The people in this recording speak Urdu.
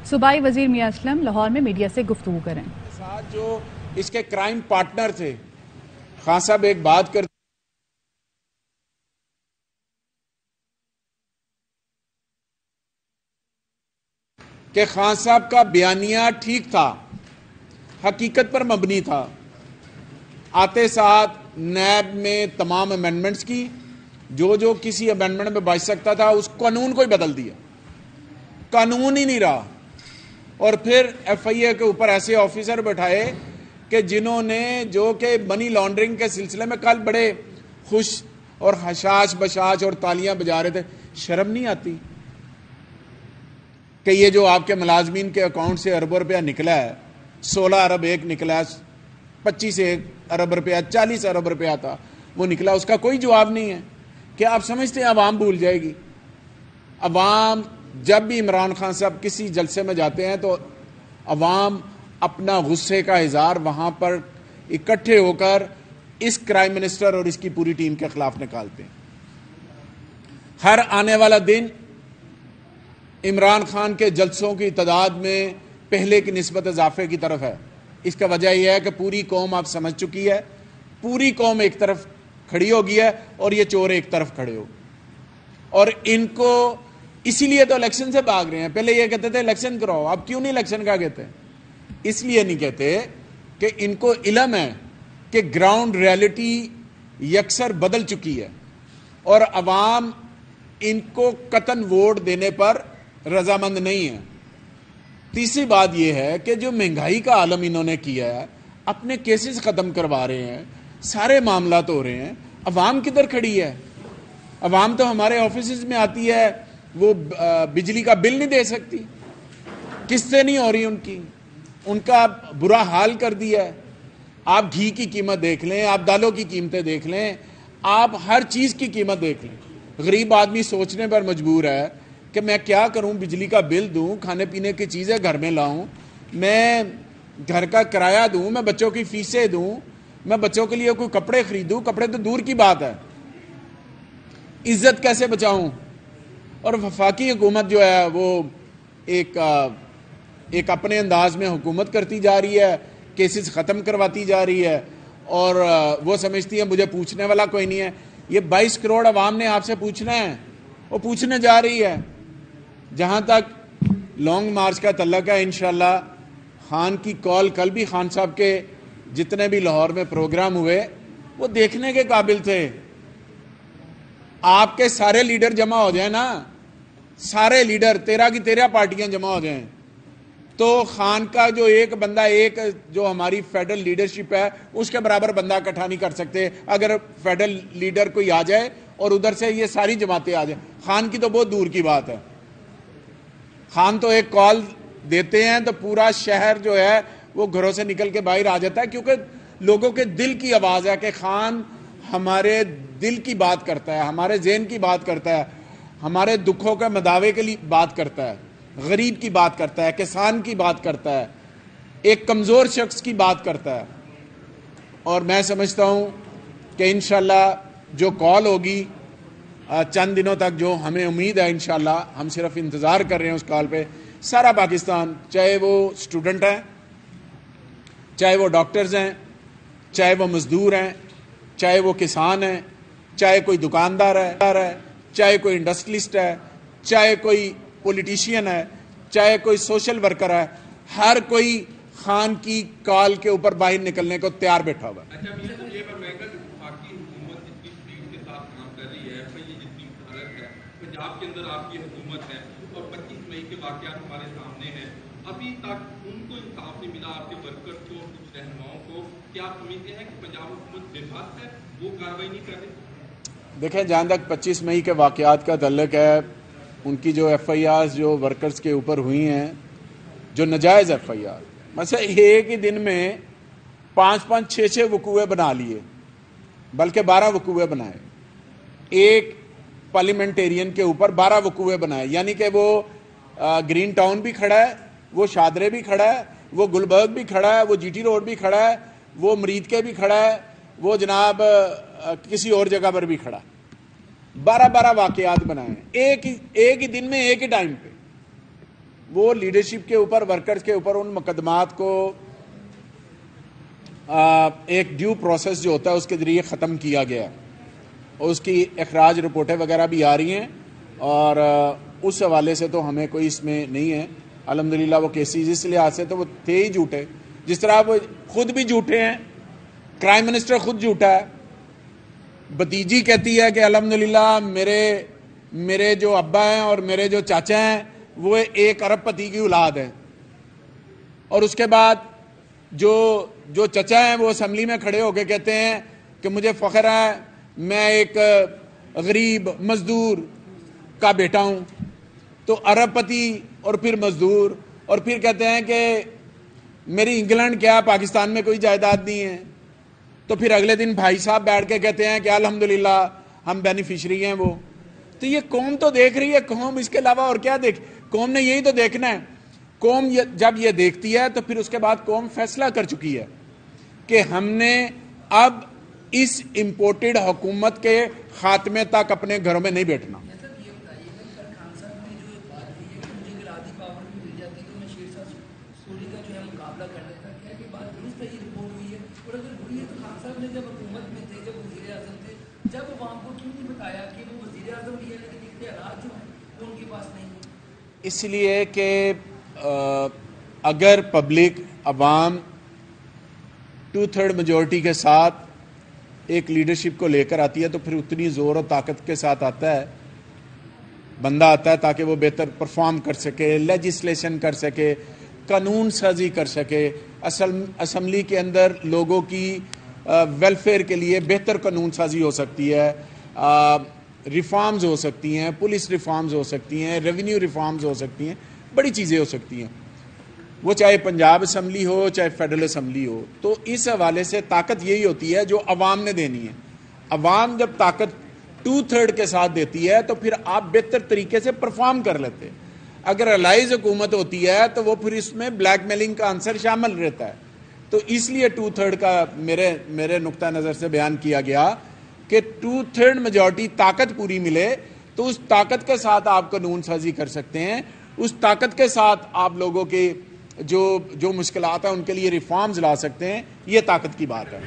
صوبائی وزیر میاں اسلم لاہور میں میڈیا سے گفتگو کریں. ساتھ جو اس کے کرائم پارٹنر تھے خان صاحب ایک بات کرتے کہ خان صاحب کا بیانیہ ٹھیک تھا, حقیقت پر مبنی تھا. آتے ساتھ نیب میں تمام امینڈمنٹس کی, جو کسی امینڈمنٹ میں بچ سکتا تھا اس قانون کو ہی بدل دیا, قانون ہی نہیں رہا. اور پھر ایف آئی اے کے اوپر ایسے آفیسر بٹھائے کہ جنہوں نے جو کہ منی لانڈرنگ کے سلسلے میں کل بڑے خوش اور حشاش بشاش اور تالیاں بجا رہے تھے. شرم نہیں آتی کہ یہ جو آپ کے ملازمین کے اکاؤنٹ سے اربوں روپیہ نکلا ہے, 16 ارب ایک نکلا ہے, 25 ارب روپیہ, 40 ارب روپیہ تھا وہ نکلا, اس کا کوئی جواب نہیں ہے. کیا آپ سمجھتے ہیں عوام بھول جائے گی؟ عوام جب بھی عمران خان صاحب کسی جلسے میں جاتے ہیں تو عوام اپنا غصے کا اظہار وہاں پر اکٹھے ہو کر اس کرائم منسٹر اور اس کی پوری ٹیم کے خلاف نکالتے ہیں. ہر آنے والا دن عمران خان کے جلسوں کی تعداد میں پہلے کی نسبت اضافے کی طرف ہے. اس کا وجہ یہ ہے کہ پوری قوم آپ سمجھ چکی ہے, پوری قوم ایک طرف کھڑی ہو گئی ہے اور یہ چور ایک طرف کھڑے ہو. اور ان کو اسی لیے تو الیکشن سے بھاگ رہے ہیں. پہلے یہ کہتے تھے الیکشن کراؤ, اب کیوں نہیں الیکشن کا کہتے ہیں؟ اس لیے نہیں کہتے کہ ان کو علم ہے کہ گراؤنڈ ریالٹی یکسر بدل چکی ہے اور عوام ان کو قطن ووٹ دینے پر رضامند نہیں ہے. تیسری بات یہ ہے کہ جو مہنگائی کا عالم انہوں نے کیا ہے, اپنے کیسز ختم کروا رہے ہیں, سارے معاملات ہو رہے ہیں. عوام کدھر کھڑی ہے؟ عوام تو ہمارے آفیسز میں آتی ہے, وہ بجلی کا بل نہیں دے سکتی, قسطیں نہیں ہو رہی ان کا برا حال کر دیا ہے. آپ گھی کی قیمت دیکھ لیں, آپ دالوں کی قیمتیں دیکھ لیں, آپ ہر چیز کی قیمت دیکھ لیں. غریب آدمی سوچنے پر مجبور ہے کہ میں کیا کروں, بجلی کا بل دوں, کھانے پینے کی چیزیں گھر میں لاؤں, میں گھر کا کرایہ دوں, میں بچوں کی فیسیں دوں, میں بچوں کے لیے کوئی کپڑے خریدوں, کپڑے تو دور کی بات ہے, عزت کیسے بچاؤں. اور وفاقی حکومت جو ہے وہ ایک اپنے انداز میں حکومت کرتی جا رہی ہے, کیسز ختم کرواتی جا رہی ہے, اور وہ سمجھتی ہے مجھے پوچھنے والا کوئی نہیں ہے. یہ 22 کروڑ عوام نے آپ سے پوچھنا ہے, وہ پوچھنے جا رہی ہے. جہاں تک لانگ مارچ کا تعلق ہے, انشاءاللہ خان کی کال, کل بھی خان صاحب کے جتنے بھی لاہور میں پروگرام ہوئے وہ دیکھنے کے قابل تھے. آپ کے سارے لیڈر جمع ہو جائیں نا, سارے لیڈر 13 کی 13 پارٹیاں جمع ہو جائیں, تو خان کا جو ایک بندہ, ایک جو ہماری فیڈرل لیڈرشپ ہے اس کے برابر بندہ اکٹھا نہیں کر سکتے. اگر فیڈرل لیڈر کوئی آ جائے اور ادھر سے یہ ساری جماعتیں آ جائیں, خان کی تو بہت دور کی بات ہے. خان تو ایک کال دیتے ہیں تو پورا شہر جو ہے وہ گھروں سے نکل کے باہر آ جاتا ہے, کیونکہ لوگوں کے دل کی آواز ہے کہ خان ہمارے دل کی بات کرتا ہے, ہمارے ذہن کی بات کرتا ہے, ہمارے دکھوں کے مداوے کے لیے بات کرتا ہے, غریب کی بات کرتا ہے, کسان کی بات کرتا ہے, ایک کمزور شخص کی بات کرتا ہے. اور میں سمجھتا ہوں کہ انشاءاللہ جو کال ہوگی چند دنوں تک, جو ہمیں امید ہے انشاءاللہ, ہم صرف انتظار کر رہے ہیں اس کال پہ, سارا پاکستان, چاہے وہ اسٹوڈنٹ ہیں, چاہے وہ ڈاکٹرز ہیں, چاہے وہ مزدور ہیں, چاہے وہ کسان ہیں, چاہے کوئی دکاندار ہے, چاہے کوئی انڈسٹریلسٹ ہے, چاہے کوئی پولیٹیشین ہے, چاہے کوئی سوشل ورکر ہے, ہر کوئی خان کی کال کے اوپر باہر نکلنے کو تیار بیٹھا ہوا ہے. پنجاب کے اندر آپ کی حکومت ہے اور 25 مئی کے واقعات ہمارے سامنے ہیں, ابھی تک ان کو انصاف نہیں ملا, آپ کے ورکرز کو, کچھ رہنماؤں کو. کیا آپ سمجھتے ہیں کہ پنجاب حکومت بے بس ہے, وہ کارروائی نہیں کر رہی؟ دیکھیں, جہاں تک 25 مئی کے واقعات کا تعلق ہے, ان کی جو ایف آئی آر جو ورکرز کے اوپر ہوئی ہیں, جو نجائز ایف آئی آر, مثلا ایک ہی دن میں 5-5, 6-6 وقوعے بنا لیے, بلکہ 12 وقوعے بنائے, ایک پارلیمنٹیرین کے اوپر 12 وقوعے بنائے. یعنی کہ وہ گرین ٹاؤن بھی کھڑا ہے, وہ شادرے بھی کھڑا ہے, وہ گلبرگ بھی کھڑا ہے, وہ جی ٹی روڈ بھی کھڑا ہے, وہ مرید کے بھی کھڑا ہے, وہ جناب کسی اور جگہ پر بھی کھڑا. 12 واقعات بنائے ایک ہی دن میں, ایک ہی ٹائم پہ. وہ لیڈرشپ کے اوپر، ورکرز کے اوپر ان مقدمات کو ایک ڈیو پروسیس جو ہوتا ہے اس کے ذریعے ختم کیا گیا، اور اس کی اخراج رپورٹیں وغیرہ بھی آ رہی ہیں، اور اس حوالے سے تو ہمیں کوئی اس میں نہیں ہے الحمدللہ وہ کیسز اس لحاظ سے تو وہ تھے ہی جھوٹے، جس طرح وہ خود بھی جھوٹے ہیں، پرائم منسٹر خود جھوٹا ہے، بھتیجی کہتی ہے کہ الحمدللہ میرے جو ابا ہیں اور میرے جو چاچا ہیں وہ 1 ارب پتی کی اولاد ہے، اور اس کے بعد جو چچا ہیں وہ اسمبلی میں کھڑے ہو کے کہتے ہیں کہ مجھے فخر ہے میں ایک غریب مزدور کا بیٹا ہوں، تو ارب پتی اور پھر مزدور، اور پھر کہتے ہیں کہ میری انگلینڈ کیا پاکستان میں کوئی جائیداد نہیں ہے، تو پھر اگلے دن بھائی صاحب بیٹھ کے کہتے ہیں کہ الحمدللہ ہم بینیفیشری ہیں وہ۔ تو یہ قوم تو دیکھ رہی ہے، قوم اس کے علاوہ اور کیا قوم نے یہی تو دیکھنا ہے۔ قوم جب یہ دیکھتی ہے تو پھر اس کے بعد قوم فیصلہ کر چکی ہے کہ ہم نے اب اس امپورٹڈ حکومت کے خاتمے تک اپنے گھروں میں نہیں بیٹھنا۔ اس لیے کہ اگر پبلک عوام 2/3 میجورٹی کے ساتھ ایک لیڈرشپ کو لے کر آتی ہے تو پھر اتنی زور اور طاقت کے ساتھ بندہ آتا ہے تاکہ وہ بہتر پرفارم کر سکے، لیجسلیشن کر سکے، قانون سازی کر سکے، اسمبلی کے اندر لوگوں کی ویلفیئر کے لیے بہتر قانون سازی ہو سکتی ہے، ریفارمز ہو سکتی ہیں، پولیس ریفارمز ہو سکتی ہیں، ریونیو ریفارمز ہو سکتی ہیں، بڑی چیزیں ہو سکتی ہیں، وہ چاہے پنجاب اسمبلی ہو چاہے فیڈرل اسمبلی ہو۔ تو اس حوالے سے طاقت یہی ہوتی ہے جو عوام نے دینی ہے۔ عوام جب طاقت 2/3 کے ساتھ دیتی ہے تو پھر آپ بہتر طریقے سے پرفارم کر لیتے۔ اگر الائز حکومت ہوتی ہے تو وہ پھر اس میں بلیک میلنگ کا عنصر شامل رہتا ہے، تو اس لیے 2/3 کا میرے نقطہ نظر سے بیان کیا گیا کہ 2/3 میجورٹی طاقت پوری ملے تو اس طاقت کے ساتھ آپ قانون سازی کر سکتے ہیں، اس طاقت کے ساتھ آپ لوگوں کے جو مشکلات ہیں ان کے لیے ریفارمز لا سکتے ہیں، یہ طاقت کی بات ہے۔